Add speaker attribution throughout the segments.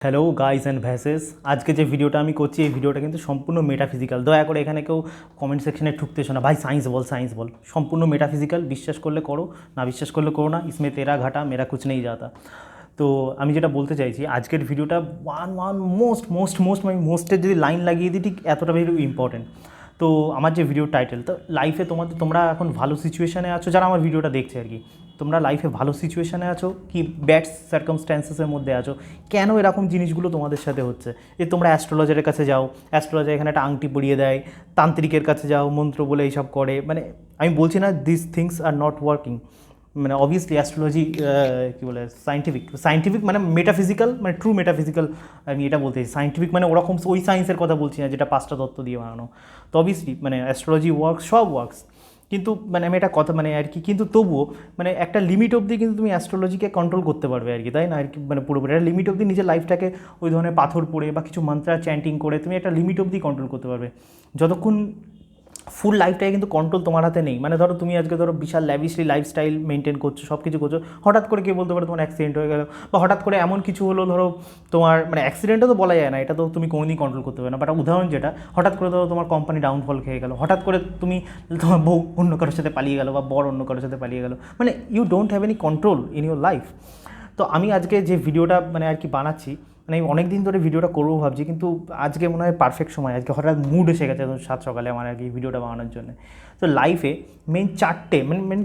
Speaker 1: Hello guys and ভ্যাসেস, আজকে যে ভিডিওটা আমি করছি এই ভিডিওটা কিন্তু সম্পূর্ণ মেটাফিজিক্যাল। দয়া করে এখানে কেউ কমেন্ট সেকশনে ঠুকতে শোনা ভাই সায়েন্স বল সায়েন্স বল, সম্পূর্ণ মেটাফিজিক্যাল। বিশ্বাস করলে করো, না বিশ্বাস করলে করো না। ইসমে তেরা ঘাটা মেরা কুছ নেই যাতা। তো আমি যেটা বলতে চাইছি, আজকের ভিডিওটা one one most most most মানে মোস্টের যদি লাইন লাগিয়ে দিই ঠিক এতটা ভেরি ইম্পর্টেন্ট। তো আমার যে ভিডিও টাইটেল, তো লাইফে তোমরা এখন ভালো সিচুয়েশানে আছো, যারা আমার ভিডিওটা দেখছে আর কি, তোমরা লাইফে ভালো সিচুয়েশানে আছো কি ব্যাড সার্কামস্ট্যান্সেসের মধ্যে আছো, কেন এরকম জিনিসগুলো তোমাদের সাথে হচ্ছে। যে তোমরা অ্যাস্ট্রোলজারের কাছে যাও, অ্যাস্ট্রোলজার এখানে একটা আংটি পরিয়ে দেয়, তান্ত্রিকের কাছে যাও, মন্ত্র বলে এইসব করে। মানে আমি বলছি না this things are not working, মানে অবভিয়াসলি অ্যাস্ট্রোলজি কী বলে সায়েন্টিফিক মানে মেটাফিজিক্যাল, মানে ট্রু মেটাফিজিক্যাল। আমি এটা বলতে চাই সায়েন্টিফিক মানে ওরকম ওই সায়েন্সের কথা বলছি না যেটা পাঁচটা তত্ত্ব দিয়ে বানানো। তো অবভিয়াসলি মানে অ্যাস্ট্রোলজি ওয়ার্কস, সব ওয়ার্কস, কিন্তু মানে আমি একটা কথা মানে আর কি, কিন্তু তবুও মানে একটা লিমিট অবধি কিন্তু তুমি অ্যাস্ট্রোলজিকে কন্ট্রোল করতে পারবে আর কি, তাই না? আর কি মানে পুরোপুরি একটা লিমিট অবধি নিজের লাইফটাকে ওই ধরনের পাথর পড়ে বা কিছু মন্ত্রা চ্যান্টিং করে তুমি একটা লিমিট অবধি কন্ট্রোল করতে পারবে। যতক্ষণ ফুল লাইফটাকে কিন্তু কন্ট্রোল তোমার হাতে নেই। মানে ধরো তুমি আজকে ধরো বিশাল ল্যাভিশলি লাইফস্টাইল মেনটেন করছো, সব কিছু করছো, হঠাৎ করে কে বলতে পারো তোমার অ্যাক্সিডেন্ট হয়ে গেল, বা হঠাৎ করে এমন কিছু হলো, ধরো তোমার মানে অ্যাক্সিডেন্টও তো বলা যায় না, এটা তো তুমি কোনোদিনই কন্ট্রোল করতে পারবে না। বাট উদাহরণ যেটা, হঠাৎ করে ধরো তোমার কোম্পানি ডাউনফল খেয়ে গেলো, হঠাৎ করে তোমার বউ অন্য কারোর সাথে পালিয়ে গেলো বা বর অন্য কারোর সাথে পালিয়ে গেলো, মানে you don't have any control in your life. তো আমি আজকে যে ভিডিওটা মানে আর কি বানাচ্ছি, মানে আমি অনেক দিন ধরে ভিডিওটা করবো ভাবছি, কিন্তু আজকে মনে হয় পারফেক্ট সময়, আজকে হঠাৎ মুড এসে গেছে সাত সকালে আমার আর কি ভিডিওটা বানানোর জন্য। তো লাইফে মেন চারটে main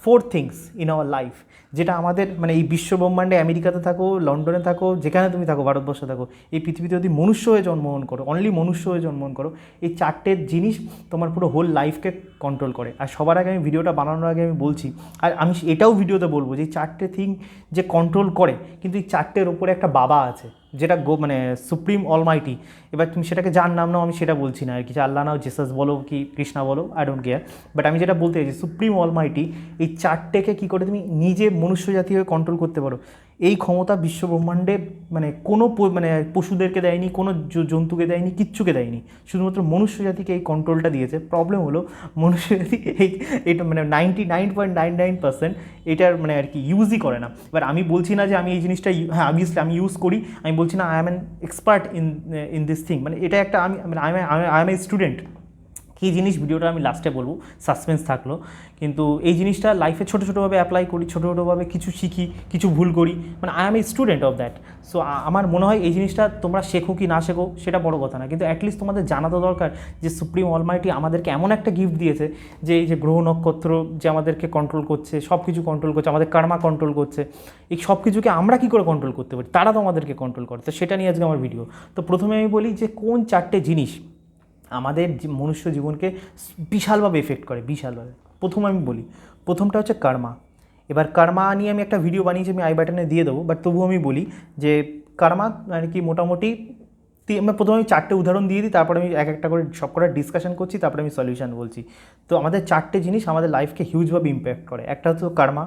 Speaker 1: 4 things in our life, যেটা আমাদের মানে এই বিশ্বব্রহ্মাণ্ডে, আমেরিকাতে থাকো, লন্ডনে থাকো, যেখানে তুমি থাকো, ভারতবর্ষে থাকো, এই পৃথিবীতে যদি মনুষ্য হয়ে জন্মগ্রহণ করো, অনলি মনুষ্য হয়ে জন্মগ্রহণ করো, এই চারটে জিনিস তোমার পুরো হোল লাইফকে কন্ট্রোল করে। আর সবার আগে আমি ভিডিওটা বানানোর আগে আমি বলছি, আর আমি এটাও ভিডিওতে বলবো যে এই চারটে থিং যে কন্ট্রোল করে, কিন্তু এই চারটের ওপরে একটা বাবা আছে, যেটা মানে সুপ্রিম অলমাইটি। এবার তুমি সেটাকে যার নাম নাও, আমি সেটা বলছি না আর কি, যে আল্লাহ নাও, জেসাস বলো কি কৃষ্ণা বলো, আই ডোন্ট কেয়ার। বাট আমি যেটা বলতে চাইছি, সুপ্রিম অলমাইটি এই চারটেকে কী করে তুমি নিজে মনুষ্য জাতি হয়ে কন্ট্রোল করতে পারো, এই ক্ষমতা বিশ্বব্রহ্মাণ্ডে মানে কোনো মানে পশুদেরকে দেয়নি, কোনো জন্তুকে দেয়নি, কিচ্ছুকে দেয়নি, শুধুমাত্র মনুষ্য জাতিকে এই কন্ট্রোলটা দিয়েছে। প্রবলেম হলো মনুষ্য জাতি এইটা মানে 99.99% এটার মানে আর কি ইউজই করে না। এবার আমি বলছি না যে আমি এই জিনিসটা, হ্যাঁ অবভিয়াসলি আমি ইউজ করি, আমি বলছি না I am an expert in this thing, মানে এটা একটা আমি মানে আই এম এ স্টুডেন্ট। কী জিনিস ভিডিওটা আমি লাস্টে বলবো, সাসপেন্স থাকলো। কিন্তু এই জিনিসটা লাইফে ছোটো ছোটোভাবে অ্যাপ্লাই করি, ছোটো ছোটোভাবে কিছু শিখি, কিছু ভুল করি, মানে I am a student of that. So আমার মনে হয় এই জিনিসটা তোমরা শেখো কি না শেখো সেটা বড় কথা না, কিন্তু অ্যাটলিস্ট তোমাদের জানা তো দরকার যে সুপ্রিম অলমাইটি আমাদেরকে এমন একটা গিফট দিয়েছে, যে এই যে গ্রহ নক্ষত্র যে আমাদেরকে কন্ট্রোল করছে, সব কিছু কন্ট্রোল করছে, আমাদের কর্মা কন্ট্রোল করছে, এই সব কিছুকে আমরা কী করে কন্ট্রোল করতে পারি, তারা তো আমাদেরকে কন্ট্রোল করে। তো সেটা নিয়ে আজকে আমার ভিডিও। তো প্রথমে আমি বলি যে কোন চারটে জিনিস আমাদের মনুষ্য জীবনকে বিশালভাবে এফেক্ট করে, বিশালভাবে। প্রথম আমি বলি, প্রথমটা হচ্ছে কর্মা। এবার কর্মা নিয়ে আমি একটা ভিডিও বানিয়েছি, আমি আই বাটনে দিয়ে দেবো, বাট তবুও আমি বলি যে কর্মা আর কি মোটামুটি আমি প্রথমে আমি চারটে উদাহরণ দিয়ে দিই, তারপরে আমি এক একটা করে সব কটা ডিসকাশন করছি, তারপরে আমি সলিউশন বলছি। তো আমাদের চারটে জিনিস আমাদের লাইফকে হিউজভাবে ইম্প্যাক্ট করে। একটা হচ্ছে কর্মা,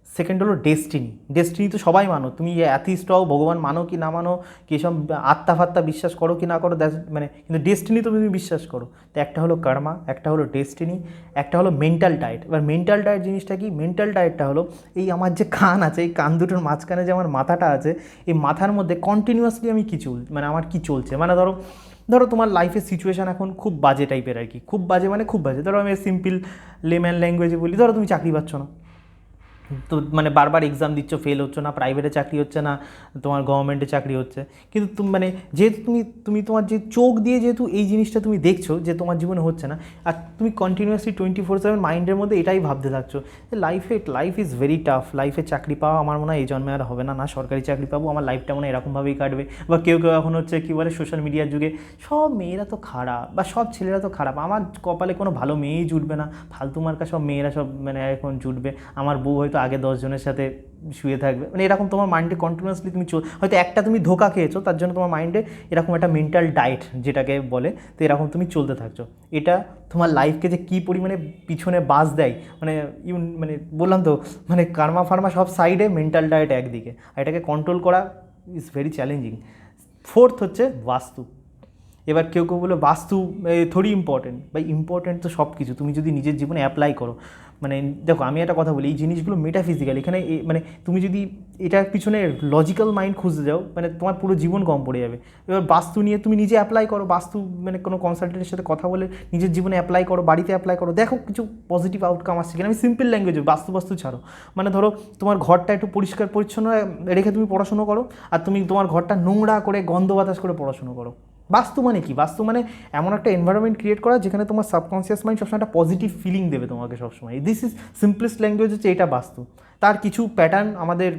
Speaker 1: সেকেন্ড হলো ডেস্টিনি। ডেস্টিনি তো সবাই মানো, তুমি অ্যাথিস্ট হও, ভগবান মানো কি না মানো, কি সব আত্মা ফাত্তা বিশ্বাস করো কি না করো, মানে কিন্তু ডেস্টিনি তো তুমি বিশ্বাস করো। তো একটা হলো কর্মা, একটা হলো ডেস্টিনি, একটা হলো মেন্টাল ডায়েট। এবার মেন্টাল ডায়েট জিনিসটা কি? মেন্টাল ডায়েটটা হলো এই আমার যে কান আছে, এই কান দুটোর মাঝখানে যে আমার মাথাটা আছে, এই মাথার মধ্যে কন্টিনিউয়াসলি আমি কী মানে আমার কী চলছে। মানে ধরো তোমার লাইফের সিচুয়েশান এখন খুব বাজে টাইপের আর কি, খুব বাজে মানে খুব বাজে। ধরো আমি সিম্পল লেম্যান ল্যাঙ্গুয়েজে বলি, ধরো তুমি চাকরি পাচ্ছ না, তো মানে বারবার এক্সাম দিচ্ছ, ফেল হচ্ছে না, প্রাইভেটে চাকরি হচ্ছে না, তোমার গভর্নমেন্টে চাকরি হচ্ছে, কিন্তু তুমি মানে যেহেতু তুমি তোমার যে চোখ দিয়ে যেহেতু এই জিনিসটা তুমি দেখছো যে তোমার জীবনে হচ্ছে না, আর তুমি কন্টিনিউয়াসলি 24/7 মাইন্ডের মধ্যে এটাই ভাবতে থাকছো যে লাইফ ইজ ভেরি টাফ, লাইফে চাকরি পাওয়া আমার মনে হয় এই জন্মে আর হবে না, না সরকারি চাকরি পাবো, আমার লাইফটা মনে হয় এরকমভাবেই কাটবে। বা কেউ এখন হচ্ছে কী বলে সোশ্যাল মিডিয়ার যুগে সব মেয়েরা তো খারাপ বা সব ছেলেরা তো খারাপ, আমার কপালে কোনো ভালো মেয়েই জুটবে না, ফালতু মার্কা সব মেয়েরা সব মানে এখন জুটবে, আমার বউ হয়তো আগে 10 জনের সাথে শুয়ে থাকবে, মানে এরকম তোমার মাইন্ডে কন্টিনিউয়াসলি তুমি হয়তো একটা তুমি ধোকা খেয়েছো, তার জন্য তোমার মাইন্ডে এরকম একটা মেন্টাল ডায়েট যেটাকে বলে, তো এরকম তুমি চলতে থাকছো। এটা তোমার লাইফকে যে কী পরিমাণে পিছনে বাস দেয়, মানে মানে বললাম তো, মানে কার্মা ফার্মা সব সাইডে, মেন্টাল ডায়েট একদিকে, আর এটাকে কন্ট্রোল করা ইজ ভেরি চ্যালেঞ্জিং। ফোর্থ হচ্ছে বাস্তু। এবার কেউ কেউ বলে বাস্তু থোড়ি ইম্পর্টেন্ট, ভাই ইম্পর্টেন্ট তো সব কিছু, তুমি যদি নিজের জীবনে অ্যাপ্লাই করো। মানে দেখো আমি একটা কথা বলি, এই জিনিসগুলো মেটাফিজিক্যাল, এখানে মানে তুমি যদি এটার পিছনে লজিক্যাল মাইন্ড খুঁজতে যাও মানে তোমার পুরো জীবন কম পড়ে যাবে। এবার বাস্তু নিয়ে তুমি নিজে অ্যাপ্লাই করো, বাস্তু মানে কোনো কনসালটেন্টের সাথে কথা বলে নিজের জীবনে অ্যাপ্লাই করো, বাড়িতে অ্যাপ্লাই করো, দেখো কিছু পজিটিভ আউটকাম আসছে কিনা। আমি সিম্পল ল্যাঙ্গুয়েজে বাস্তু ছাড়ো, মানে ধরো তোমার ঘরটা একটু পরিষ্কার পরিচ্ছন্ন রেখে তুমি পড়াশুনো করো, আর তুমি তোমার ঘরটা নোংরা করে গন্ধ বাতাস করে পড়াশুনো করো। বাস্তু মানে কি? বাস্তু মানে এমন একটা এনভায়রনমেন্ট ক্রিয়েট করা যেখানে তোমার সাবকনসিয়াস মাইন্ড সবসময় একটা পজিটিভ ফিলিং দেবে তোমাকে সবসময়। দিস ইজ সিম্পলেস্ট ল্যাঙ্গুয়েজ হচ্ছে এটা বাস্তু। তার কিছু প্যাটার্ন আমাদের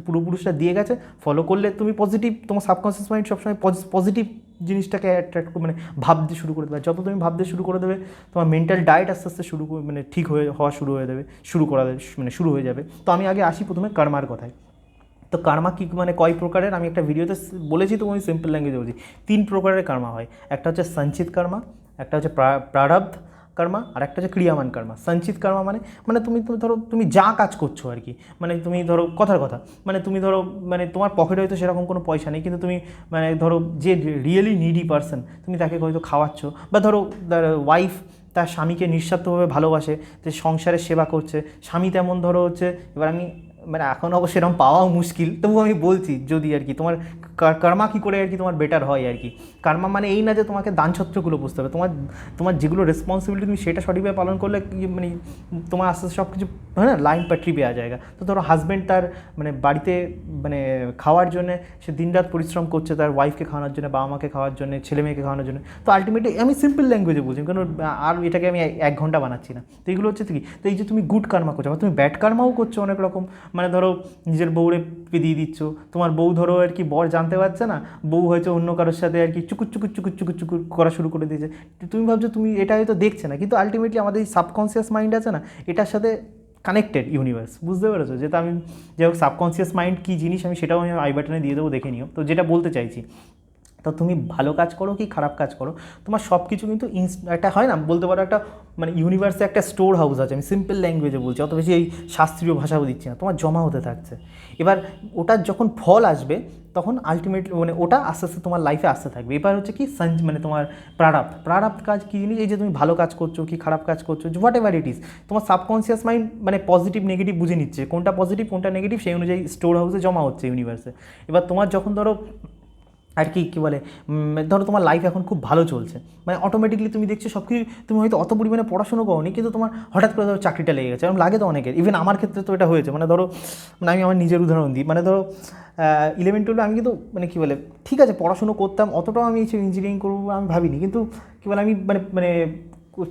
Speaker 1: পূর্বপুরুষরা দিয়ে গেছে, ফলো করলে তুমি পজিটিভ, তোমার সাবকনসিয়াস মাইন্ড সবসময় পজিটিভ জিনিসটাকে অ্যাট্রাক্ট মানে ভাবতে শুরু করে দেবে। যত তুমি ভাবতে শুরু করে দেবে তোমার মেন্টাল ডায়েট আস্তে আস্তে মানে ঠিক হওয়া শুরু হয়ে যাবে, শুরু হয়ে যাবে। তো আমি আগে আসি প্রথমে কর্মার কথায়। তো কার্মা কী মানে কয় প্রকারের, আমি একটা ভিডিওতে বলেছি, তো আমি সিম্পল ল্যাঙ্গুয়েজে বলছি। 3 প্রকারের কার্মা হয়। একটা হচ্ছে সঞ্চিত কর্মা, একটা হচ্ছে প্রারব্ধ কর্মা, আর একটা হচ্ছে ক্রিয়ামান কর্মা। সঞ্চিত কর্মা মানে তুমি ধরো তুমি যা কাজ করছো আর কি, মানে তুমি ধরো কথার কথা, মানে তুমি ধরো মানে তোমার পকেটে হয়তো সেরকম কোনো পয়সা নেই, কিন্তু তুমি মানে ধরো যে রিয়েলি নিডি পারসন তুমি তাকে হয়তো খাওয়াচ্ছ, বা ধরো ওয়াইফ তার স্বামীকে নিঃস্বার্থভাবে ভালোবাসে, যে সংসারের সেবা করছে, স্বামী তেমন ধরো হচ্ছে, এবার আমি মানে এখন অবশ্যই এরকম পাওয়াও মুশকিল, তবু আমি বলছি যদি আর কি তোমার কর্মা কী করে আর কি তোমার বেটার হয় আর কি। কর্মা মানে এই না যে তোমাকে দানছত্রগুলো বুঝতে হবে, তোমার যেগুলো রেসপন্সিবিলিটি তুমি সেটা সঠিকভাবে পালন করলে মানে তোমার আস্তে আস্তে সব কিছু হ্যাঁ না লাইন পাটরি পেয়ে জায়গা। তো ধরো হাজব্যান্ড তার মানে বাড়িতে মানে খাওয়ার জন্য সে দিনরাত পরিশ্রম করছে তার ওয়াইফকে খাওয়ানোর জন্য, বাবা মাকে খাওয়ার জন্য, ছেলে মেয়েকে খাওয়ানোর জন্য। তো আলটিমেটলি আমি সিম্পল ল্যাঙ্গুয়েজে বলছি, কারণ আর এটাকে আমি 1 ঘন্টা বানাচ্ছি না। তো এইগুলো হচ্ছে কি, তো এই যে তুমি গুড কর্মা করছো, বা তুমি ব্যাড কর্মাও করছো অনেক রকম, মানে ধরো নিজের বউরে দিয়ে দিচ্ছ, তোমার বউ ধরো আর কি বর জানতে পারছে না, বউ হয়তো অন্য কারোর সাথে আর কি চুকুর করা শুরু করে দিয়েছে। তুমি ভাবছো তুমি এটা হয়তো দেখছে না, কিন্তু আলটিমেটলি আমাদের এই সাবকনসিয়াস মাইন্ড আছে না, এটার সাথে কানেক্টেড ইউনিভার্স, বুঝতে পেরেছো? যেটা আমি যাই হোক সাবকনসিয়াস মাইন্ড কী জিনিস আমি সেটাও আমি আই বাটনে দিয়ে দেবো, দেখে নিও। তো যেটা বলতে চাইছি, তো তুমি ভালো কাজ করো কি খারাপ কাজ করো, তোমার সব কিছু কিন্তু একটা হয় না বলতে পারো একটা মানে ইউনিভার্সে একটা স্টোর হাউস আছে, আমি সিম্পল ল্যাঙ্গুয়েজে বলছি, অত বেশি এই শাস্ত্রীয় ভাষাও দিচ্ছি না, তোমার জমা হতে থাকছে। এবার ওটার যখন ফল আসবে তখন আলটিমেটলি মানে ওটা আস্তে আস্তে তোমার লাইফে আসতে থাকবে। এবার হচ্ছে কি মানে তোমার প্রারব্ধ কাজ কী জিনিস, এই যে তুমি ভালো কাজ করছো কি খারাপ কাজ করছো, হোয়াট এভার ইট ইজ, তোমার সাবকনসিয়াস মাইন্ড মানে পজিটিভ নেগেটিভ বুঝে নিচ্ছে, কোনটা পজিটিভ কোনটা নেগেটিভ, সেই অনুযায়ী স্টোর হাউসে জমা হচ্ছে ইউনিভার্সে। এবার তোমার যখন ধরো আর কি বলে ধরো তোমার লাইফ এখন খুব ভালো চলছে, মানে অটোমেটিকলি তুমি দেখছো সব কিছু, তুমি হয়তো অত পরিমাণে পড়াশুনো করোনি, কিন্তু তোমার হঠাৎ করে ধরো চাকরিটা লেগে গেছে, এরকম লাগে তো অনেকের, ইভেন আমার ক্ষেত্রে তো এটা হয়েছে। মানে ধরো মানে আমি আমার নিজের উদাহরণ দিই, মানে ধরো 11-12 আমি কিন্তু মানে কী বলে ঠিক আছে পড়াশুনো করতাম, অতটাও আমি ইঞ্জিনিয়ারিং করবো আমি ভাবিনি, কিন্তু কী বলে আমি মানে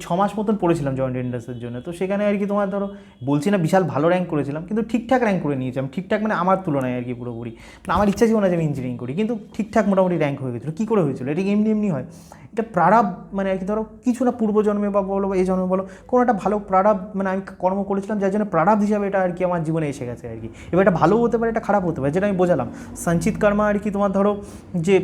Speaker 1: 6 মাস মতন পড়েছিলাম জয়েন্ট এন্ট্রান্সের জন্য। তো সেখানে আর কি তোমার ধরো বলছি না বিশাল ভালো র্যাঙ্ক করেছিলাম, কিন্তু ঠিকঠাক র্যাঙ্ক করে নিয়েছিলাম, ঠিকঠাক মানে আমার তুলনায় আর কি পুরোপুরি, মানে আমার ইচ্ছা ছিল না যে আমি ইঞ্জিনিয়ারিং করি, কিন্তু ঠিকঠাক মোটামুটি র্যাঙ্ক হয়ে গেছিলো। কী করে হয়েছিল? এটা এমনি হয়, এটা প্রারব্ধ মানে আর কি ধরো কিছু না পূর্বজন্মে বা বলো বা এই জন্মে বলো কোনো একটা ভালো প্রারব্ধ মানে আমি কর্ম করেছিলাম, যার জন্য প্রারব্ধ হিসাবে এটা আর কি আমার জীবনে এসে গেছে আর কি। এবার এটা ভালো হতে পারে, এটা খারাপ হতে পারে, যেটা আমি বোঝালাম। সঞ্চিত কর্মা আর কি তোমার ধরো যে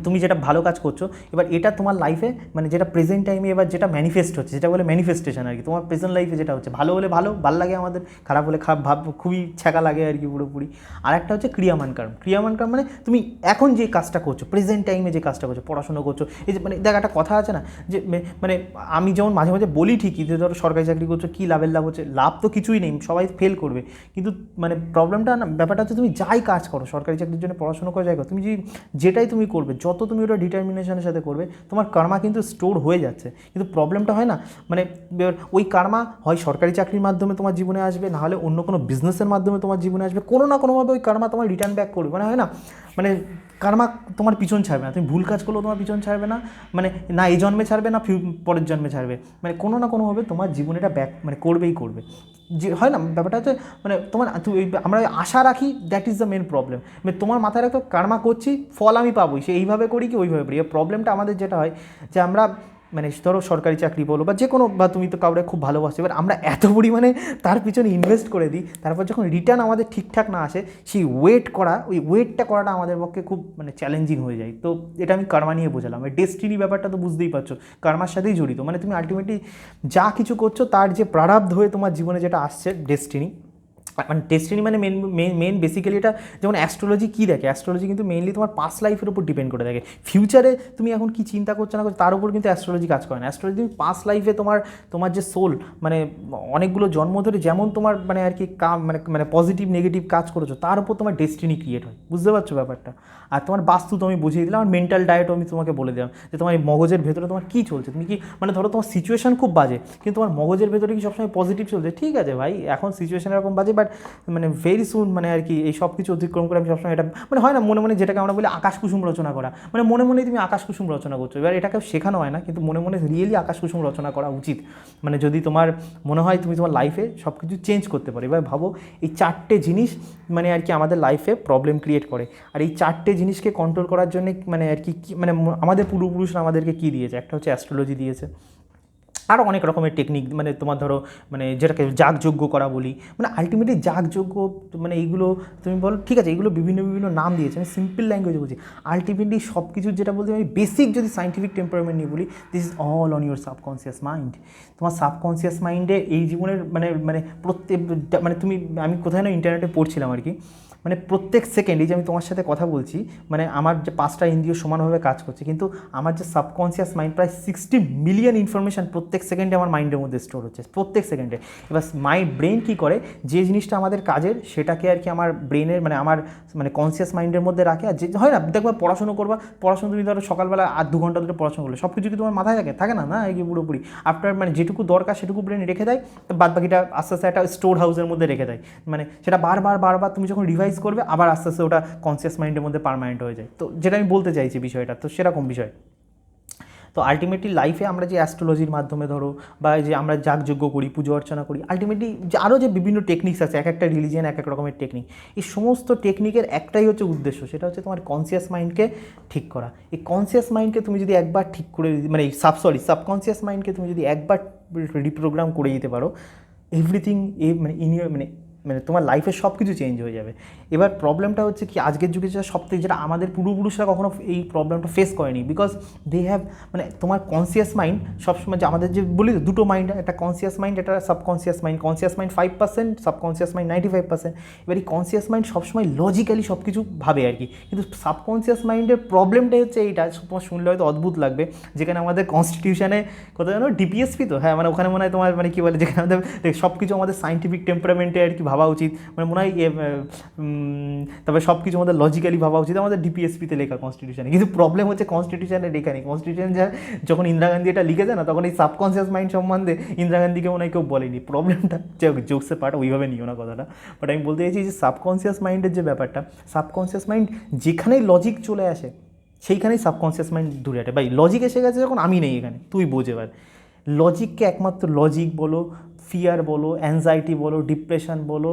Speaker 1: তুমি যেটা ভালো কাজ করছো, এবার এটা তোমার লাইফে মানে যেটা প্রেজেন্ট টাইমে এবার যেটা ম্যানিফেস্ট হচ্ছে, যেটা বলে ম্যানিফেস্টেশন আর কি, তোমার প্রেজেন্ট লাইফে যেটা হচ্ছে, ভালো হলে ভালো লাগে আমাদের, খারাপ হলে খারাপ খুবই ছ্যাঁকা লাগে আর কি পুরোপুরি। আর একটা হচ্ছে ক্রিয়ামান কর্ম মানে তুমি এখন যে কাজটা করছো, প্রেজেন্ট টাইমে যে কাজটা করছো, পড়াশোনা করছো, এই যে মানে দেখ একটা কথা আছে না যে মানে আমি যেমন মাঝে মাঝে বলি ঠিকই যে ধরো সরকারি চাকরি করছো কী লাভের লাভ হচ্ছে, লাভ তো কিছুই নেই, সবাই ফেল করবে, কিন্তু মানে প্রবলেমটা না ব্যাপারটা হচ্ছে তুমি যাই কাজ করো, সরকারি চাকরির জন্য পড়াশোনা করে যাই করো, তুমি যেটাই তুমি করবে, যত তুমি ওটা ডিটারমিনেশনের সাথে করবে, তোমার কর্মা কিন্তু স্টোর হয়ে যাচ্ছে। কিন্তু প্রবলেমটা হয় না মানে ওই কর্মা হয় সরকারি চাকরির মাধ্যমে তোমার জীবনে আসবে, নাহলে অন্য কোনো বিজনেসের মাধ্যমে তোমার জীবনে আসবে, কোনো না কোনোভাবে ওই কর্মা তোমার রিটার্ন ব্যাক করবে, মানে হয় না মানে কর্মা তোমার পিছন ছাড়বে না, তুমি ভুল কাজ করলেও তোমার পিছন ছাড়বে না, মানে না এই জন্মে ছাড়বে না পরের জন্মে ছাড়বে, মানে কোনো না কোনোভাবে তোমার জীবনে এটা ব্যাক মানে করবেই করবে। যে হয় না ব্যাপারটা হচ্ছে মানে তোমার আমরা আশা রাখি, that is the main problem. মানে তোমার মাথায় রাখো কর্মা করছি ফল আমি পাবোই, সে এইভাবে করি কি ওইভাবে করি। প্রবলেমটা আমাদের যেটা হয় যে আমরা মানে ধরো সরকারি চাকরি বলো বা যে কোনো, বা তুমি তো কাউরে খুব ভালোবাসো, এবার আমরা এত পরিমাণে তার পিছনে ইনভেস্ট করে দিই, তারপর যখন রিটার্ন আমাদের ঠিকঠাক না আসে, সেই ওই ওয়েটটা করাটা আমাদের পক্ষে খুব মানে চ্যালেঞ্জিং হয়ে যায়। তো এটা আমি কর্মা নিয়ে বোঝালাম। ডেস্টিনি ব্যাপারটা তো বুঝতেই পারছো, কর্মার সাথেই জড়িত, মানে তুমি আলটিমেটলি যা কিছু করছো তার যে প্রারব্ধ হয়ে তোমার জীবনে যেটা আসছে ডেস্টিনি, মানে ডেস্টিনি মানে মেন বেসিক্যালি এটা, যেমন অ্যাস্ট্রোলজি কী দেখে, অ্যাস্ট্রোলজি কিন্তু মেনলি তোমার পাস্ট লাইফের উপর ডিপেন্ড করে থাকে। ফিউচারে তুমি এখন কি চিন্তা করছো না করছো তার উপর কিন্তু অ্যাস্ট্রোলজি কাজ করে না। অ্যাস্ট্রোলজি তুমি পাস্ট লাইফে তোমার যে সোল, মানে অনেকগুলো জন্ম ধরে যেমন তোমার মানে আর কি মানে পজিটিভ নেগেটিভ কাজ করেছো তার উপর তোমার ডেস্টিনি ক্রিয়েট হয়, বুঝতে পারছো ব্যাপারটা। আর তোমার বাস্তু তো আমি বুঝিয়ে দিলাম, আর মেন্টাল ডায়েটও আমি তোমাকে বলে দিলাম যে তোমার এই মগজের ভেতরে তোমার কী চলছে, তুমি কি মানে ধরো তোমার সিচুয়েশান খুব বাজে কিন্তু তোমার মগজের ভেতরে কি সবসময় পজিটিভ চলছে, ঠিক আছে ভাই এখন সিচুয়েশান এরকম বাজে বাট মানে ভেরি সুন মানে আর কি এই সব কিছু অতিক্রম করে আমি সবসময় এটা মানে হয় না মনে মনে যেটাকে আমরা বলি আকাশ কুসুম রচনা করা, মানে মনে মনেই তুমি আকাশ কুসুম রচনা করছো। এবার এটাকে শেখানো হয় না কিন্তু মনে মনে রিয়েলি আকাশ কুসুম রচনা করা উচিত, মানে যদি তোমার মনে হয় তুমি তোমার লাইফে সব কিছু চেঞ্জ করতে পারো। এবার ভাবো এই 4টে জিনিস মানে আর কি আমাদের লাইফে প্রবলেম ক্রিয়েট করে, আর এই 4টে জিনিসকে কন্ট্রোল করার জন্য মানে আর কি মানে আমাদের পূর্বপুরুষরা আমাদেরকে কী দিয়েছে, একটা হচ্ছে অ্যাস্ট্রোলজি দিয়েছে, আরও অনেক রকমের টেকনিক মানে তোমার ধরো মানে যেটাকে যাগযজ্ঞ করা বলি, মানে আলটিমেটলি যাগযজ্ঞ মানে এইগুলো তুমি বলো ঠিক আছে এগুলো বিভিন্ন বিভিন্ন নাম দিয়েছে, আমি সিম্পল ল্যাঙ্গুয়েজে বলছি। আলটিমেটলি সব কিছু যেটা বলতে আমি বেসিক যদি সাইন্টিফিক টেম্পারমেন্ট নিয়ে বলি, this is all on your subconscious mind. তোমার সাবকনসিয়াস মাইন্ডে এই জীবনের মানে মানে প্রত্যেক মানে আমি কোথায় না ইন্টারনেটে পড়ছিলাম আর কি, মানে প্রত্যেক সেকেন্ড এই যে আমি তোমার সাথে কথা বলছি মানে আমার যে 5টা ইন্দ্রিয় সমানভাবে কাজ করছে কিন্তু আমার যে সাবকনসিয়াস মাইন্ড প্রায় 60 মিলিয়ন ইনফরমেশান প্রত্যেক সেকেন্ডে আমার মাইন্ডের মধ্যে স্টোর হচ্ছে প্রত্যেক সেকেন্ডে। এবার ব্রেন কী করে, যে জিনিসটা আমাদের কাজের সেটাকে আর কি আমার ব্রেনের মানে আমার মানে কনসিয়াস মাইন্ডের মধ্যে রাখে। আর যে হয় না দেখবা পড়াশুনো করবা, পড়াশুনো তুমি ধরো সকালবেলা 2 ঘন্টা ধরে পড়াশোনা করলে সব কিছু কি তোমার মাথায় থাকে না এই কি পুরোপুরি আপনার মানে যেটুকু দরকার সেটুকু ব্রেন রেখে দেয়, তো বাদ বাকিটা আস্তে আস্তে একটা স্টোর হাউসের মধ্যে রেখে দেয়, মানে সেটা বারবার তুমি যখন রিভাইজ করবে আবার আস্তে আস্তে ওটা কনসিয়াস মাইন্ডের মধ্যে পার্মানেন্ট হয়ে যায়। তো যেটা আমি বলতে চাইছি বিষয়টা তো সেরকম বিষয়। তো আলটিমেটলি লাইফে আমরা যে অ্যাস্ট্রোলজির মাধ্যমে ধরো বা যে আমরা যাগযজ্ঞ করি পুজো অর্চনা করি, আলটিমেটলি যে আরও যে বিভিন্ন টেকনিক্স আছে এক একটা রিলিজিয়ান এক এক রকমের টেকনিক, এই সমস্ত টেকনিকের একটাই হচ্ছে উদ্দেশ্য, সেটা হচ্ছে তোমার কনসিয়াস মাইন্ডকে ঠিক করা। এই কনসিয়াস মাইন্ডকে তুমি যদি একবার ঠিক করে মানে সাবকনসিয়াস মাইন্ডকে তুমি যদি একবার রিপ্রোগ্রাম করে দিতে পারো, এভরিথিং মানে মানে তোমার লাইফের সব কিছু চেঞ্জ হয়ে যাবে। এবার প্রবলেমটা হচ্ছে কি আজকের যুগে যেটা সবথেকে যেটা আমাদের পূর্বপুরুষরা কখনো এই প্রবলেমটা ফেস করেনি, বিকজ দে হ্যাভ মানে তোমার কনসিয়াস মাইন্ড সবসময় যে আমাদের যে বলি দুটো মাইন্ড, একটা কনসিয়াস মাইন্ড একটা subconscious mind, conscious mind 5%, subconscious mind 95%। এবার এই কনসিয়াস মাইন্ড সবসময় লজিক্যালি সব কিছু ভাবে আর কি, কিন্তু সাবকনসিয়াস মাইন্ডের প্রবলেমটাই হচ্ছে এইটা, তোমার শুনলে হয়তো অদ্ভুত লাগবে, যেখানে আমাদের কনস্টিটিউশনে কোথাও যেন ডিপিএসপি তো হ্যাঁ মানে ওখানে মনে হয় তোমার মানে কী বলে যেখানে আমাদের সব কিছু আমাদের সাইন্টিফিক টেম্পারামেন্টে আর কি ভাবা উচিত, মানে মনে হয় তবে সব কিছু আমাদের লজিক্যালি ভাবা উচিত আমাদের ডিপিএসপিতে লেখা কনস্টিটিউশনে, কিন্তু প্রবলেম হচ্ছে কনস্টিটিউশনে লেখা নেই। কনস্টিটিউশন যখন ইন্দিরা গান্ধী এটা লিখেছে না তখন এই সাবকনসিয়াস মাইন্ড সম্বন্ধে ইন্দিরা গান্ধীকে মনে হয় কেউ বলেনি। প্রবলেমটা জোকসে পার্ট ওইভাবে নিও না কথাটা, বাট আমি বলতে চাইছি যে সাবকনসিয়াস মাইন্ডের যে ব্যাপারটা, সাবকনসিয়াস মাইন্ড যেখানেই লজিক চলে আসে সেইখানেই সাবকনসিয়াস মাইন্ড দূরে হাঁটে। ভাই লজিক এসে গেছে যখন আমি নেই এখানে, তুই বোঝ এবার লজিককে একমাত্র লজিক বলো, ফিয়ার বলো, অ্যাংজাইটি বলো, ডিপ্রেশন বলো,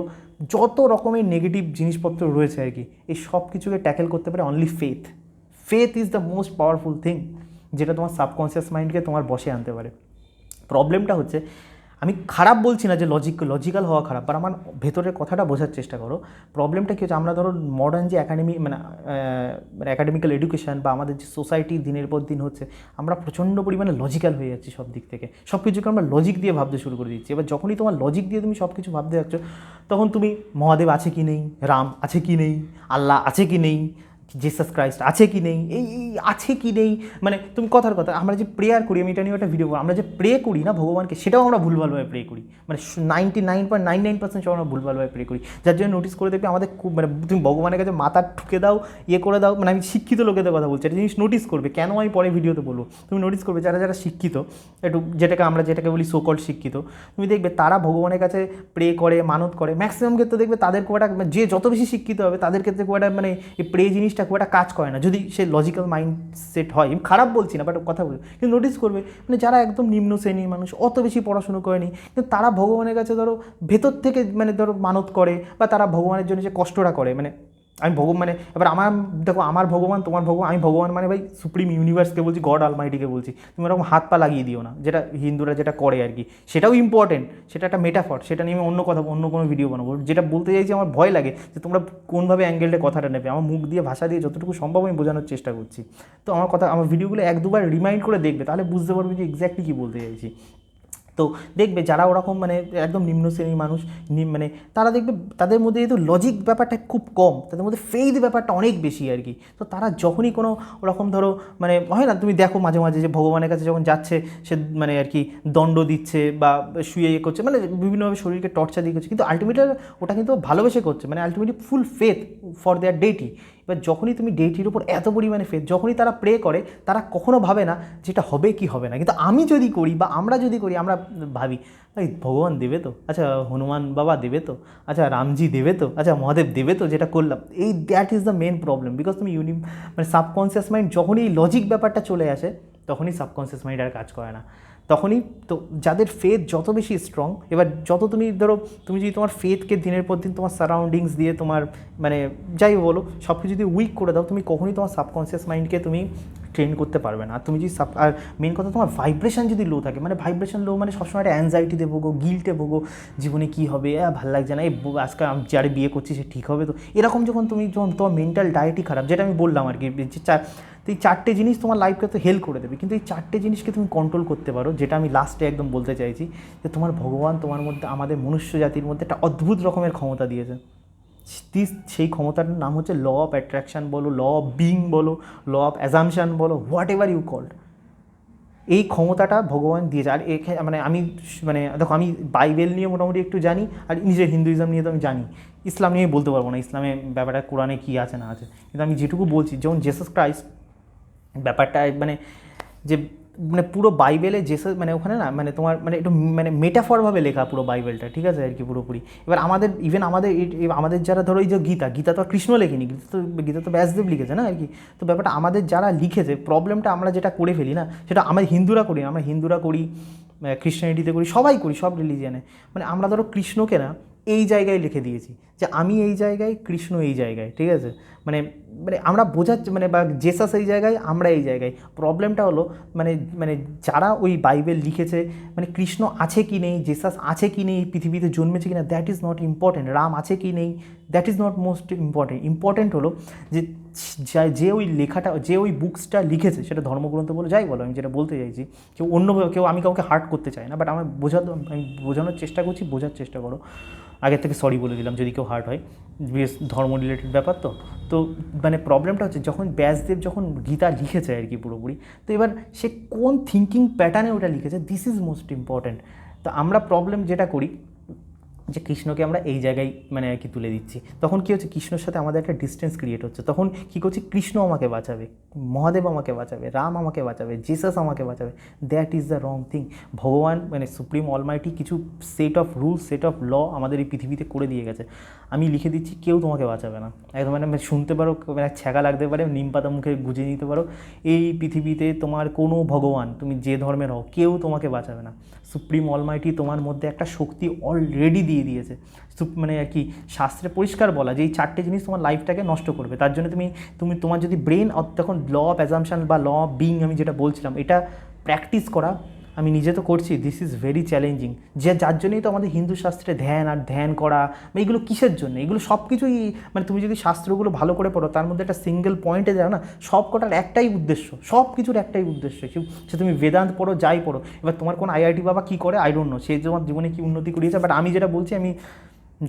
Speaker 1: যত রকমের নেগেটিভ জিনিসপত্র রয়েছে আর কি, এই সব কিছুকে ট্যাকেল করতে পারে only faith is the most powerful thing, যেটা তোমার সাবকনসিয়াস মাইন্ডকে তোমার বশে আনতে পারে। প্রবলেমটা হচ্ছে আমি খারাপ বলছি না যে লজিক্যাল হওয়া খারাপ, বাট আমার ভেতরের কথাটা বোঝার চেষ্টা করো। প্রবলেমটা কী হচ্ছে আমরা ধরো মডার্ন যে মানে অ্যাকাডেমিক্যাল এডুকেশান বা আমাদের যে সোসাইটি দিনের পর দিন হচ্ছে, আমরা প্রচণ্ড পরিমাণে লজিক্যাল হয়ে যাচ্ছি সব দিক থেকে, সব কিছুকে আমরা লজিক দিয়ে ভাবতে শুরু করে দিচ্ছি। এবার যখনই তোমার লজিক দিয়ে তুমি সব কিছু ভাবতে যাচ্ছ তখন তুমি মহাদেব আছে কি নেই, রাম আছে কি নেই, আল্লাহ আছে কি নেই, জিসাস ক্রাইস্ট আছে কি নেই, এই আছে কি নেই, মানে তুমি কথার কথা আমরা যে প্রেয়ার করি, আমি এটা নিয়ে একটা ভিডিও করি, আমরা যে প্রে করি না ভগবানকে, সেটাও আমরা ভুলভালভাবে প্রে করি, মানে 99.99% সব আমরা ভুলভালভাবে প্রে করি, যার জন্য নোটিস করে দেখবে আমাদের খুব মানে তুমি ভগবানের কাছে মাথা ঠুকে দাও করে দাও, মানে আমি শিক্ষিত লোকেদের কথা বলছি, একটা জিনিস নোটিস করবে, কেন আমি পরে ভিডিওতে বলবো, তুমি নোটিস করবে যারা শিক্ষিত একটু যেটাকে বলি সোকল্ড শিক্ষিত, তুমি দেখবে তারা ভগবানের কাছে প্রে করে মানত করে, ম্যাক্সিমাম ক্ষেত্রে দেখবে তাদের খুব একটা যে যত বেশি শিক্ষিত হবে তাদের ক্ষেত্রে খুব একটা মানে এই প্রে জিনিসটা খুব একটা কাজ করে না, যদি সে লজিক্যাল মাইন্ডসেট হয়। আমি খারাপ বলছি না, বাট কথা বলি, কিন্তু নোটিস করবে মানে যারা একদম নিম্ন শ্রেণীর মানুষ অত বেশি পড়াশুনো করেনি, কিন্তু তারা ভগবানের কাছে ধরো ভেতর থেকে মানে ধরো মানত করে, বা তারা ভগবানের জন্য যে কষ্টটা করে, মানে আমি মানে এবার দেখো আমার ভগবান তোমার ভগবান, আমি ভগবান মানে ভাই সুপ্রিম ইউনিভার্সকে বলছি, গড অলমাইটিকে বলছি, তুমি এরকম হাত পা লাগিয়ে দিও না, যেটা হিন্দুরা যেটা করে আর কি, সেটাও ইম্পর্টেন্ট, সেটা একটা মেটাফর, সেটা নিয়ে আমি অন্য কোনো ভিডিও বানাবো। যেটা বলতে চাইছি আমার ভয় লাগে যে তোমরা কোনভাবে অ্যাঙ্গেলটা কথাটা নেবে, আমার মুখ দিয়ে ভাষা দিয়ে যতটুকু সম্ভব আমি বোঝানোর চেষ্টা করছি। তো আমার ভিডিওগুলো 1-2বার রিমাইন্ড করে দেখবে, তাহলে বুঝতে পারবে যে এক্স্যাক্টলি কী বলতে চাইছি। তো তো দেখবে যারা ওরকম মানে একদম নিম্ন শ্রেণীর মানুষ মানে তারা দেখবে তাদের মধ্যে যেহেতু লজিক ব্যাপারটা খুব কম, তাদের মধ্যে ফেইথ ব্যাপারটা অনেক বেশি আর কি। তো তারা যখনই কোনো ওরকম ধরো মানে হয় না, তুমি দেখো মাঝে মাঝে যে ভগবানের কাছে যখন যাচ্ছে সে মানে আর কি দণ্ড দিচ্ছে বা শুয়ে করছে, মানে বিভিন্নভাবে শরীরকে টর্চার দিয়ে করছে, কিন্তু আলটিমেটলি ওটা কিন্তু ভালোবেসে করছে, মানে ultimately full faith for their deity. এবার যখনই তুমি ডেটির উপর এত পরিমাণে ফেথ, যখনই তারা প্রে করে, তারা কখনো ভাবে না যেটা হবে কি হবে না। কিন্তু আমি যদি করি বা আমরা যদি করি, আমরা ভাবি ভাই ভগবান দেবে তো, আচ্ছা হনুমান বাবা দেবে তো, আচ্ছা রামজি দেবে তো, আচ্ছা মহাদেব দেবে তো যেটা করলাম। এই that is the main problem, because তুমি মানে সাবকনসিয়াস মাইন্ড যখনই এই লজিক ব্যাপারটা চলে আসে, তখনই সাবকনসিয়াস মাইন্ড আর কাজ করে না। তখনই তো যাদের ফেথ যত বেশি স্ট্রং, এবার যত তুমি ধরো তুমি যদি তোমার ফেথকে দিনের পর দিন তোমার সারাউন্ডিংস দিয়ে তোমার মানে যাই বলো সব কিছু যদি উইক করে দাও, তুমি কখনই তোমার সাবকনসিয়াস মাইন্ডকে তুমি ট্রেন করতে পারবে না। আর তুমি যদি আর মেন কথা তোমার ভাইব্রেশন যদি লো থাকে, মানে ভাইব্রেশন লো মানে সবসময় একটা অ্যাংজাইটিতে ভোগো, গিল্টে ভোগো, জীবনে কী হবে ভালো লাগছে না, এই আজকে আমি যারে বিয়ে করছি সে ঠিক হবে তো, এরকম যখন তুমি যখন তোমার মেন্টাল ডায়েটই খারাপ, যেটা আমি বললাম আর কি, তো এই চারটে জিনিস তোমার লাইফকে তো হেল্প করে দেবে। কিন্তু এই চারটে জিনিসকে তুমি কন্ট্রোল করতে পারো, যেটা আমি লাস্টে একদম বলতে চাইছি, যে তোমার ভগবান তোমার মধ্যে, আমাদের মনুষ্য জাতির মধ্যে একটা অদ্ভুত রকমের ক্ষমতা দিয়েছে। সেই ক্ষমতাটার নাম হচ্ছে ল অফ অ্যাট্রাকশান বলো, ল অফ বিং বলো, ল অফ অ্যাজামশান বলো, হোয়াট এভার ইউ কল্ড। এই ক্ষমতাটা ভগবান দিয়েছে। আর মানে আমি মানে দেখো আমি বাইবেল নিয়ে মোটামুটি একটু জানি, আর নিজের হিন্দুইজম নিয়ে তো আমি জানি, ইসলাম নিয়ে বলতে পারবো না, ইসলামে ব্যাপারটা কোরআনে কী আছে না আছে, কিন্তু আমি যেটুকু বলছি, যেমন জেসাস ক্রাইস্ট ব্যাপারটা মানে যে মানে পুরো বাইবেলে জেসাস মানে ওখানে না মানে তোমার মানে একটু মানে মেটাফরভাবে লেখা পুরো বাইবেলটা, ঠিক আছে আর কি পুরোপুরি। এবার আমাদের ইভেন আমাদের যারা ধরো এই যে গীতা তো আর কৃষ্ণ লেখেনি, গীতা তো ব্যাসদেব লিখেছে না আর কি। তো ব্যাপারটা আমাদের যারা লিখেছে, প্রবলেমটা আমরা যেটা করে ফেলি না, সেটা আমাদের হিন্দুরা করি না, আমরা হিন্দুরা করি, খ্রিশ্চানিটিতে করি, সবাই করি, সব রিলিজিয়ানে। মানে আমরা ধরো কৃষ্ণকে না এই জায়গায় লিখে দিয়েছি যে আমি এই জায়গায়, কৃষ্ণ এই জায়গায়, ঠিক আছে। মানে মানে আমরা বোঝাচ্ছি মানে বা জেসাস এই জায়গায়, আমরা এই জায়গায়। প্রবলেমটা হলো মানে মানে যারা ওই বাইবেল লিখেছে, মানে কৃষ্ণ আছে কি নেই, জেসাস আছে কি নেই, পৃথিবীতে জন্মেছে কি না, that is not important. Ram আছে কি নেই, that is not most important. Important হলো যে যে ওই লেখাটা, যে ওই বুকসটা লিখেছে, সেটা ধর্মগ্রন্থ বলে যাই বলো, আমি যেটা বলতে চাইছি, কেউ আমি কাউকে হার্ট করতে চাই না, বাট আমি বোঝানোর চেষ্টা করছি, বোঝার চেষ্টা করো। আগের থেকে সরি বলে দিলাম যদি কেউ হার্ট হয়, বেশ ধর্ম রিলেটেড ব্যাপার। তো মানে প্রবলেমটা হচ্ছে যখন ব্যাসদেব যখন গীতা লিখেছে আর কি পুরোপুরি, তো এবার সে কোন থিঙ্কিং প্যাটার্নে ওটা লিখেছে, দিস ইজ মোস্ট ইম্পর্ট্যান্ট। তো আমরা প্রবলেম যেটা করি যে কৃষ্ণকে আমরা এই জায়গায় মানে আর কি তুলে দিচ্ছি, তখন কী হচ্ছে, কৃষ্ণর সাথে আমাদের একটা ডিস্টেন্স ক্রিয়েট হচ্ছে। তখন কী করছি, কৃষ্ণ আমাকে বাঁচাবে, মহাদেব আমাকে বাঁচাবে, রাম আমাকে বাঁচাবে, জিসাস আমাকে বাঁচাবে, that is the wrong thing. ভগবান মানে সুপ্রিম অলমাইটি কিছু set of rules, set of law আমাদের এই পৃথিবীতে করে দিয়ে গেছে। আমি লিখে দিচ্ছি কেউ তোমাকে বাঁচাবে না, একদম মানে শুনতে পারো মানে ছ্যাঁকা লাগতে পারে, নিম পাতা মুখে গুঁজে নিতে পারো, এই পৃথিবীতে তোমার কোনো ভগবান, তুমি যে ধর্মের হও, কেউ তোমাকে বাঁচাবে না। সুপ্রিম অলমাইটি তোমার মধ্যে একটা শক্তি অলরেডি দিয়ে দিয়েছে। মানে আর কি শাস্ত্রে পরিষ্কার বলা যে এই চারটে জিনিস তোমার লাইফটাকে নষ্ট করবে। তার জন্য তুমি তোমার যদি ব্রেন, তখন ল অফ অ্যাজাম্পশন বা ল অফ বিং আমি যেটা বলছিলাম, এটা প্র্যাকটিস করা, আমি নিজে তো করছি, দিস ইজ ভেরি চ্যালেঞ্জিং। যার জন্যই তো আমাদের হিন্দু শাস্ত্রে ধ্যান করা, এইগুলো কিসের জন্য, এগুলো সব কিছুই মানে তুমি যদি শাস্ত্রগুলো ভালো করে পড়ো, তার মধ্যে একটা সিঙ্গেল পয়েন্টে যাও না, সব কটার একটাই উদ্দেশ্য, সব কিছুর একটাই উদ্দেশ্য। সে তুমি বেদান্ত পড়ো, যাই পড়ো, এবার তোমার কোন আইআইটি বাবা কী করে আই ডোন্ট নো, সে তোমার জীবনে কী উন্নতি করিয়েছে, বাট আমি যেটা বলছি, আমি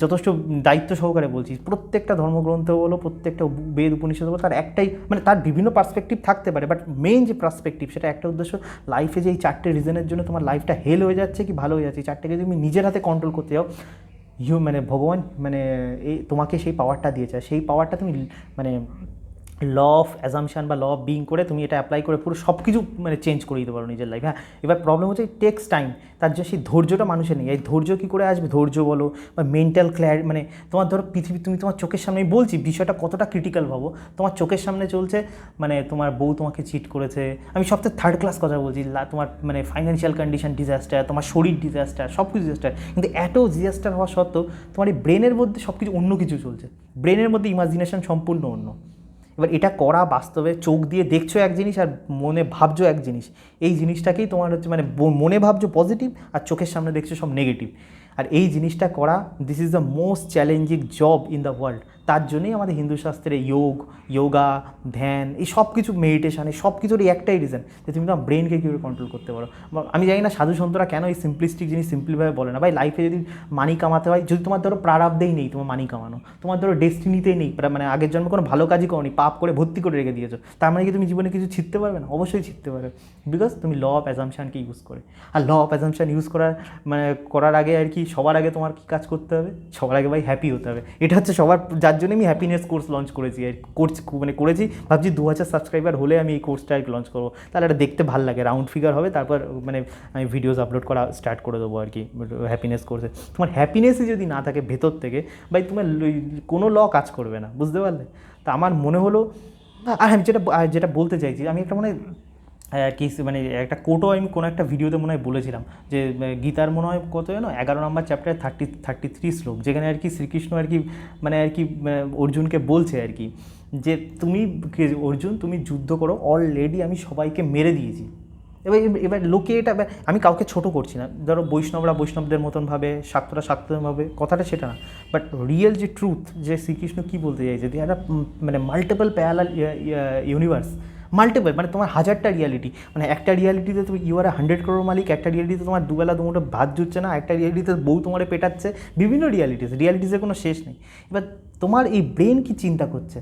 Speaker 1: যথেষ্ট দায়িত্ব সহকারে বলছি, প্রত্যেকটা ধর্মগ্রন্থ বলো, প্রত্যেকটা বেদ উপনিষদ বলো, তার একটাই মানে তার বিভিন্ন পার্সপেক্টিভ থাকতে পারে, বাট মেইন যে পার্সপেক্টিভ সেটা একটা উদ্দেশ্য, লাইফে যে এই চারটে রিজনের জন্য তোমার লাইফটা হেল হয়ে যাচ্ছে কি ভালো হয়ে যাচ্ছে, এই চারটেকে তুমি নিজের হাতে কন্ট্রোল করতে যাও, মানে ভগবান মানে এই তোমাকে সেই পাওয়ারটা দিয়েছে, সেই পাওয়ারটা তুমি মানে ল অফ অ্যাজাম্পশান বা ল অফ বিং করে তুমি এটা অ্যাপ্লাই করে পুরো সব কিছু মানে চেঞ্জ করে দিতে পারো নিজের লাইফ। হ্যাঁ, এবার প্রবলেম হচ্ছে টেক্স টাইম, তার জন্য সেই ধৈর্যটা মানুষের নেই। এই ধৈর্য কী করে আসবে, ধৈর্য বলো বা মেন্টাল মানে তোমার ধরো পৃথিবী, তুমি তোমার চোখের সামনে, আমি বলছি বিষয়টা কতটা ক্রিটিক্যাল ভাবো, তোমার চোখের সামনে চলছে মানে তোমার বউ তোমাকে চিট করেছে, আমি সবথেকে থার্ড ক্লাস কথা বলছি, তোমার মানে ফাইন্যান্সিয়াল কন্ডিশন ডিজাস্টার, তোমার শরীর ডিজাস্টার, সব কিছু ডিজাস্টার, কিন্তু এত ডিজাস্টার হওয়া সত্ত্বেও তোমার এই ব্রেনের মধ্যে সব কিছু অন্য কিছু চলছে, ব্রেনের মধ্যে ইমাজিনেশন সম্পূর্ণ অন্য। এবার এটা করা বাস্তবে, চোখ দিয়ে দেখছো এক জিনিস আর মনে ভাবছো এক জিনিস, এই জিনিসটাকেই তোমার হচ্ছে মানে মনে ভাবছো পজিটিভ আর চোখের সামনে দেখছো সব নেগেটিভ। আর এই জিনিসটা করা, this is the most challenging job in the world. তার জন্যই আমাদের হিন্দু শাস্ত্রে যোগা, ধ্যান, এই সব কিছু, মেডিটেশন, এই সব কিছুরই একটাই রিজন যে তুমি তোমার ব্রেনকে কীভাবে কন্ট্রোল করতে পারো। আমি জানি না সাধু সন্তরা কেন এই সিম্পলিস্টিক জিনিস সিম্পলিভাবে বলে না। ভাই লাইফে যদি মানি কামাতে হয়, যদি তোমার ধরো প্রারাব্ধেই নেই তোমার মানি কামানো, তোমার ধরো ডেস্টিনিতেই নেই, মানে আগের জন্মে কোনো ভালো কাজই করোনি, পাপ করে ভর্তি করে রেখে দিয়েছো, তার মানে কি তুমি জীবনে কিছু ছিঁড়তে পারবে না? অবশ্যই ছিঁড়তে পারবে, বিকজ তুমি ল অফ অ্যাজাম্পশানকে ইউজ করে। আর ল অফ অ্যাজাম্পশান ইউজ করার আগে আর কি সবার আগে তোমার কী কাজ করতে হবে? সবার আগে ভাই হ্যাপি হতে হবে। এটা হচ্ছে সবার, যার জন্য আমি হ্যাপিনেস কোর্স লঞ্চ করেছি, করেছি, ভাবছি 2000 সাবস্ক্রাইবার হলে আমি এই কোর্সটা আর কি লঞ্চ করবো, তাহলে এটা দেখতে ভালো লাগে, রাউন্ড ফিগার হবে, তারপর মানে আমি ভিডিওস আপলোড করা স্টার্ট করে দেবো আর কি হ্যাপিনেস কোর্সে। তোমার হ্যাপিনেসই যদি না থাকে ভেতর থেকে, ভাই তোমার কোনো ল কাজ করবে না, বুঝতে পারলে? তা আমার মনে হলো, আর আমি যেটা বলতে চাইছি, আমি একটা কি মানে একটা কোটও আমি কোনো একটা ভিডিওতে মনে হয় বলেছিলাম যে গীতার মনে হয় কত যেন 11 নম্বর চ্যাপ্টারে 33 শ্লোক, যেখানে আর কি শ্রীকৃষ্ণ আর কি অর্জুনকে বলছে আর কি যে তুমি অর্জুন তুমি যুদ্ধ করো, অলরেডি আমি সবাইকে মেরে দিয়েছি। এবার লোকে এটা, আমি কাউকে ছোট করছি না, ধরো বৈষ্ণবরা বৈষ্ণবদের মতন ভাবে, শাক্তরা শাক্তদের ভাবে, কথাটা সেটা না, বাট রিয়েল যে ট্রুথ, যে শ্রীকৃষ্ণ কী বলতে চাইছে, যে একটা মানে মাল্টিপল প্যারালাল ইউনিভার্স, মাল্টিপল মানে তোমার হাজারটা রিয়ালিটি, মানে একটা রিয়ালিটিতে তুমি ইউ আর 100 crore মালিক, একটা রিয়ালিটিতে তোমার দুবেলা দুমুঠো ভাত জুটছে না, একটা রিয়ালিটিতে বউ তোমারে পেটাচ্ছে, বিভিন্ন রিয়ালিটিসের কোনো শেষ নেই। এবার তোমার এই ব্রেন কি চিন্তা করছে,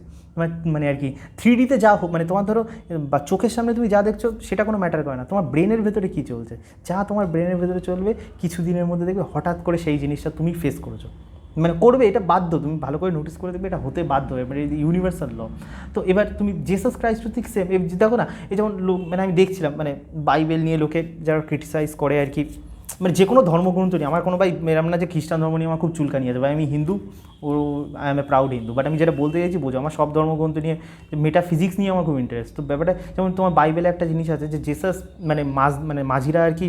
Speaker 1: মানে আর কি 3Dতে যা হোক, মানে তোমার ধরো বা চোখের সামনে তুমি যা দেখছো সেটা কোনো ম্যাটার করে না, তোমার ব্রেনের ভেতরে কী চলছে, যা তোমার ব্রেনের ভেতরে চলবে কিছু দিনের মধ্যে দেখবে হঠাৎ করে সেই জিনিসটা তুমি ফেস করেছো, মানে করবে, এটা বাধ্য, তুমি ভালো করে নোটিস করে দেখবে এটা হতে বাধ্য হবে, মানে ইউনিভার্সাল ল। তো এবার তুমি জিসাস ক্রাইস্ট ঠিক সেম, দেখো না, এই যেমন মানে আমি দেখছিলাম মানে বাইবেল নিয়ে লোকে যারা ক্রিটিসাইজ করে আর কি, মানে যে কোনো ধর্মগ্রন্থ নিয়ে, আমার কোনো ভাই এরম না যে খ্রিস্টান ধর্ম নিয়ে আমার খুব চুলকানি আছে, ভাই আমি হিন্দু, ও I am a proud Hindu, but আমি যেটা বলতে চাইছি বোঝো, আমার সব ধর্মগ্রন্থ নিয়ে, মেটাফিজিক্স নিয়ে আমার খুব ইন্টারেস্ট। তো ব্যাপারটা যেমন তোমার বাইবেলে একটা জিনিস আছে যে জেসাস মানে মাঝিরা আর কি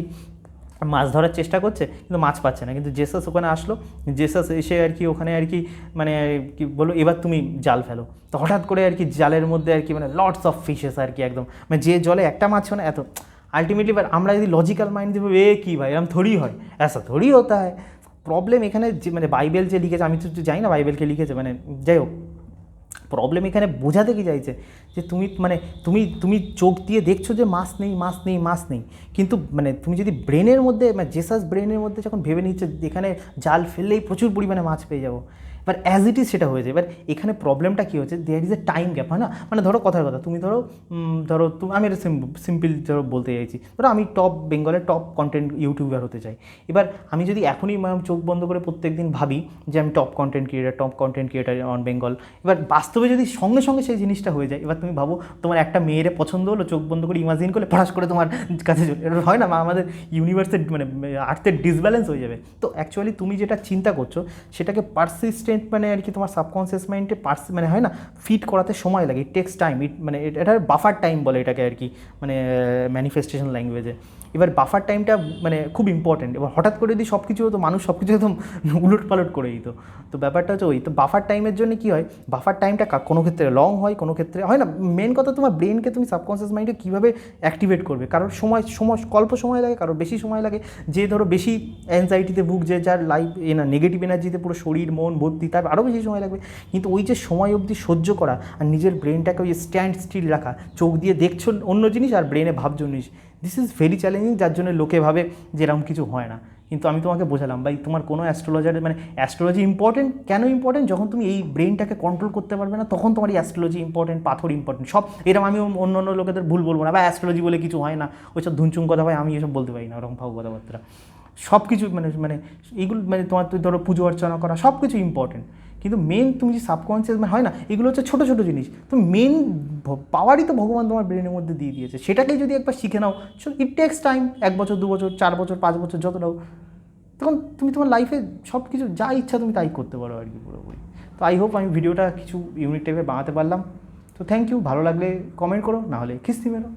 Speaker 1: মাছ ধরার চেষ্টা করছে কিন্তু মাছ পাচ্ছে না, কিন্তু জেসাস ওখানে আসলো, জেসাস এসে আর কি ওখানে আর কি মানে কি বলো, এবার তুমি জাল ফেলো, তো হঠাৎ করে আর কি জালের মধ্যে আর কি মানে লটস অফ ফিশেস আর কি, একদম মানে যে জলে একটা মাছ না এত, আলটিমেটলি এবার আমরা যদি লজিক্যাল মাইন্ড দেবো কী ভাই এরকম থোড়ি হয়, ऐसा থোড়ি হতা হয়। প্রবলেম এখানে যে মানে বাইবেল যে লিখেছে, আমি তো জানি না বাইবেলকে লিখেছে, মানে যাই হোক, প্রবলেম এখানে বোঝাতে কি চাইছে যে তুমি মানে তুমি চোখ দিয়ে দেখছো যে মাছ নেই মাছ নেই মাছ নেই, কিন্তু মানে তুমি যদি ব্রেনের মধ্যে, মানে জেসাস ব্রেনের মধ্যে যখন ভেবে নিচ্ছে এখানে জাল ফেললেই প্রচুর পরিমাণে মাছ পেয়ে যাবো, এবার অ্যাজ ইট ইজ সেটা হয়েছে। এবার এখানে প্রবলেমটা কী হচ্ছে, there is a time gap, হয় না, মানে ধরো কথার কথা, তুমি ধরো তুমি, আমি একটা সিম্পল ধরো বলতে চাইছি, ধরো আমি বেঙ্গলের টপ কন্টেন্ট ইউটিউবার হতে চাই, এবার আমি যদি এখনই চোখ বন্ধ করে প্রত্যেক দিন ভাবি যে আমি top content creator on Bengal, এবার বাস্তবে যদি সঙ্গে সঙ্গে সেই জিনিসটা হয়ে যায়, এবার তুমি ভাবো তোমার একটা মেয়েরে পছন্দ হলো, চোখ বন্ধ করে ইমাজিন করলে ফটাস করে তোমার কাছে এটা হয় না, আমাদের ইউনিভার্সের মানে আর্থের ডিসব্যালেন্স হয়ে যাবে। তো অ্যাকচুয়ালি তুমি যেটা চিন্তা করছো সেটাকে পারসিস্টেন্ট মানে আর কি তোমার সাবকনসিয়াস মাইন্ডে মানে হয় না ফিট করাতে সময় লাগে, ইট টেক্স টাইম, মানে এটা বাফার টাইম বলে এটাকে আর কি, মানে ম্যানিফেস্টেশন ল্যাঙ্গুয়েজে। এবার বাফার টাইমটা মানে খুব ইম্পর্টেন্ট, এবার হঠাৎ করে যদি সব কিছু হতো, মানুষ সব কিছু একদম উলট পালট করে দিত, তো ব্যাপারটা হচ্ছে ওই, তো বাফার টাইমের জন্য কী হয়, বাফার টাইমটা কোনো ক্ষেত্রে লং হয়, কোনো ক্ষেত্রে হয় না, মেন কথা তোমার ব্রেনকে তুমি সাবকনসিয়াস মাইন্ডে কীভাবে অ্যাক্টিভেট করবে, কারোর সময় অল্প সময় লাগে, কারোর বেশি সময় লাগে, যে ধরো বেশি অ্যাংজাইটিতে ভুগছে, যার লাইফ নেগেটিভ এনার্জিতে পুরো শরীর মন ভর্তি, তার আরও বেশি সময় লাগবে, কিন্তু ওই যে সময় অবধি সহ্য করা আর নিজের ব্রেনটাকে ওই স্ট্যান্ড স্টিল রাখা, চোখ দিয়ে দেখছো অন্য জিনিস আর ব্রেনে ভাবছো জিনিস, দিস ইজ ভেরি চ্যালেঞ্জিং, যার জন্য লোকে ভাবে যে এরকম কিছু হয় না। কিন্তু আমি তোমাকে বোঝালাম ভাই, তোমার কোনো অ্যাস্ট্রোলজারের মানে অ্যাস্ট্রোলজি ইম্পর্টেন্ট, কেন ইম্পর্টেন্ট, যখন তুমি এই ব্রেনটাকে কন্ট্রোল করতে পারবে না তখন তোমার এই অ্যাস্ট্রোলজি ইম্পর্টেন্ট, পাথর ইম্পর্টেন্ট, সব এরকম আমি অন্য অন্য লোকেদের ভুল বলবো না, বা অ্যাস্ট্রোলজি বলে কিছু হয় না, ওইসব ধুনচুং কথা ভাই আমি এসব বলতে পারি না, ওরকম ভাব কথাবার্তা, সব কিছু মানে এইগুলো মানে তোমার ধরো পুজো অর্চনা করা সব কিছু ইম্পর্টেন্ট, কিন্তু মেন তুমি যে সাবকনসিয়াস মানে হয় না, এগুলো হচ্ছে ছোটো ছোটো জিনিস, তো মেন পাওয়ারই তো ভগবান তোমার ব্রেনের মধ্যে দিয়ে দিয়েছে, সেটাকেই যদি একবার শিখে নাও, ইট টেক্স টাইম, 1 বছর 2 বছর 4 বছর 5 বছর যত নাও, তখন তুমি তোমার লাইফে সব কিছু যা ইচ্ছা তুমি তাই করতে পারো আর কি পুরোপুরি। তো আই হোপ আমি ভিডিওটা কিছু ইউনিক টাইপে বানাতে পারলাম, তো থ্যাংক ইউ, ভালো লাগলে কমেন্ট করো, নাহলে খিস্তি মেরো।